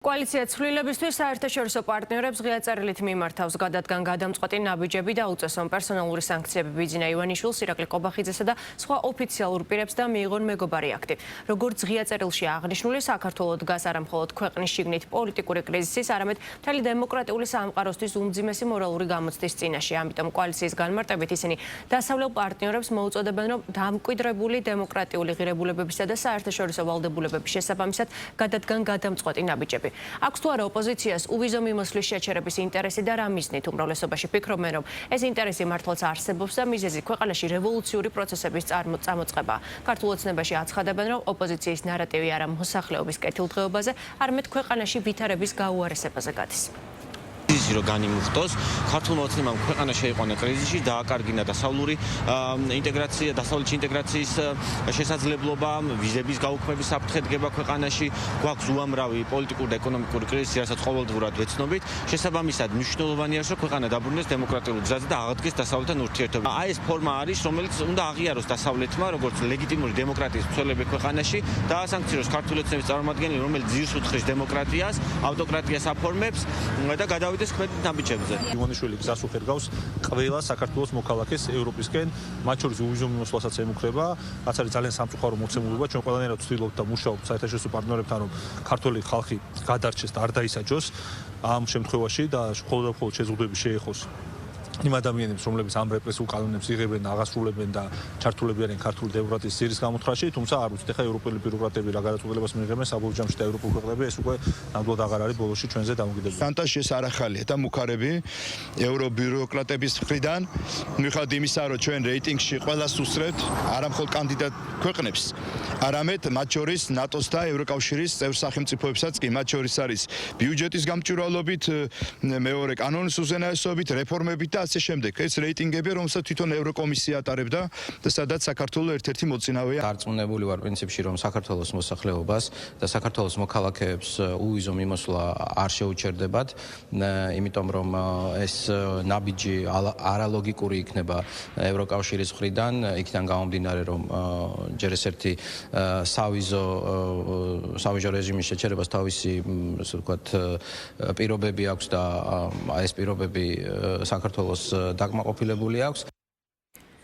Koalitsiya ცვლილებისთვის საერთაშორისო პარტნიორებს ღია წერილით მიმართავს გადადგან გადამწყვეტი ნაბიჯები და უწესონ პერსონალური სანქციები ბიძინა ივანიშვილს, ირაკლი ყობახიძესა და სხვა ოფიციალურ პირებს და მიიღონ მეგობარი აქტი. Როგორც ღია წერილში აღნიშნული, საქართველოს დგას არა მხოლოდ ქვეყნის შიგნით პოლიტიკური კრიზისის, არამედ მთელი დემოკრატიული სამყაროსთვის უმძიმესი მორალური გამოცდის წინაშე. ამიტომ კოალიციის განმარტებით ისინი დასავლელ პარტნიორებს მოუწოდებენ, რომ დამკვიდრებული დემოკრატიული ღირებულებებისა და საერთაშორისო ვალდებულებების შესაბამისად გადადგან გადამწყვეტი ნაბიჯები. Აქვს თუ არა ოპოზიციას უვიზო მიმოსვლის შეჩერების ინტერესი და რა მიზნით უმრავლესობაში ფიქრობენ, რომ ეს ინტერესი მართლაც არსებობს და მიზეზი ქვეყანაში რევოლუციური პროცესების წარმოწამოწყება. ქართულ ოცნებაში აცხადებენ, რომ ოპოზიციის ნარატივი არა მოსახლეობის კეთილდღეობაზე, არამედ ქვეყანაში ვითარების გაუარესებაზე გადის. რომ განიმუხტოს ქართულმა ოცნებამ ქვეყანა შეიყვანა კრიზისში, დააკარგინა დასავლური ინტეგრაცია, დასავლეთში ინტეგრაციის შესაძლებლობა, ვიზების გაუქმების საფრთხე დგება ქვეყანაში, გვაქვს უამრავი პოლიტიკური და ეკონომიკური კრიზისი, რასაც ყოველდღურად ვეცნობით. შესაბამისად, მნიშვნელოვანია, რომ ქვეყანა დაბრუნდეს დემოკრატიულ გზაზე და აღადგეს დასავლეთთან ურთიერთობა. აი ეს ფორმა არის, რომელიც უნდა აღიაროს დასავლეთმა, როგორც ლეგიტიმური დემოკრატიის მცველები ქვეყანაში და ასანქციოს ქართული ოცნების წარმომადგენელი, რომელიც ძირს უთხრის დემოკრატიას, ავტოკრატიას აფორმებს და გადავიდეს ნაბიჯებზე. ივანიშვილი გზას უხერგავს ყველა საქართველოს მოქალაქეს ევროპისკენ, მათ შორის უვიზო მიმოსვლასაც ემუქრება, რაც არის ძალიან სამწუხარო მოცემულობა. ჩვენ ყველანაირად ვცდილობთ და მუშაობთ საერთაშორისო პარტნიორებთან, რომ ქართული ხალხი გადარჩეს და არ დაისაჯოს ამ შემთხვევაში და მხოლოდ და მხოლოდ შეზღუდვები შეეხოს იმ ადამიანებს, რომლებიც ამ რეპრესიულ კანონებს იღებენ, აღასრულებენ და ჩართულებიან ქართული დემოკრატიის ძირის გამოთხრაში, თუმცა არ ვიცით, ხა ევროპელი ბიუროკრატები რა გადაწყვეტილებას მიიღებენ საბოლოო ჯამში და ევროპულ ქვეყნები ეს უკვე ნამდვილად აღარ არის ბოლოში ჩვენზე დამოკიდებული. შანტაჟი ეს არ ახალია და მუქარები ევრობიუროკრატების მხრიდან მიუხედავად იმისა, რომ ჩვენ რეიტინგში ყველას უსწრებთ, არა მხოლოდ კანდიდატ ქვეყნებს, არამედ მათ შორის ნატოს და ევროკავშირის წევრ სახელმწიფოებსაც კი, მათ შორის არის ბიუჯეტის გამჭვირვალობით, მეორე კანონის უზენაესობით, რეფორმებით და ასე შემდეგ. ეს რეიტინგები, რომელსაც თვითონ ევროკომისია ატარებდა და სადაც საქართველოს ერთ-ერთი მოწინავეა. დარწმუნებული ვარ პრინციპში, რომ საქართველოს მოსახლეობას და საქართველოს მოქალაქეებს უვიზო მიმოსვლა არ შეუჩერდებათ, იმიტომ რომ ეს ნაბიჯი არალოგიკური იქნება ევროკავშირის მხრიდან, იქიდან გამომდინარე, რომ ჯერ ეს ერთი სავიზო რეჟიმის შეჩერებას თავისი, ასე ვთქვათ, პირობები აქვს და ეს პირობები საქართველოს დაკმაყოფილებული აქვს.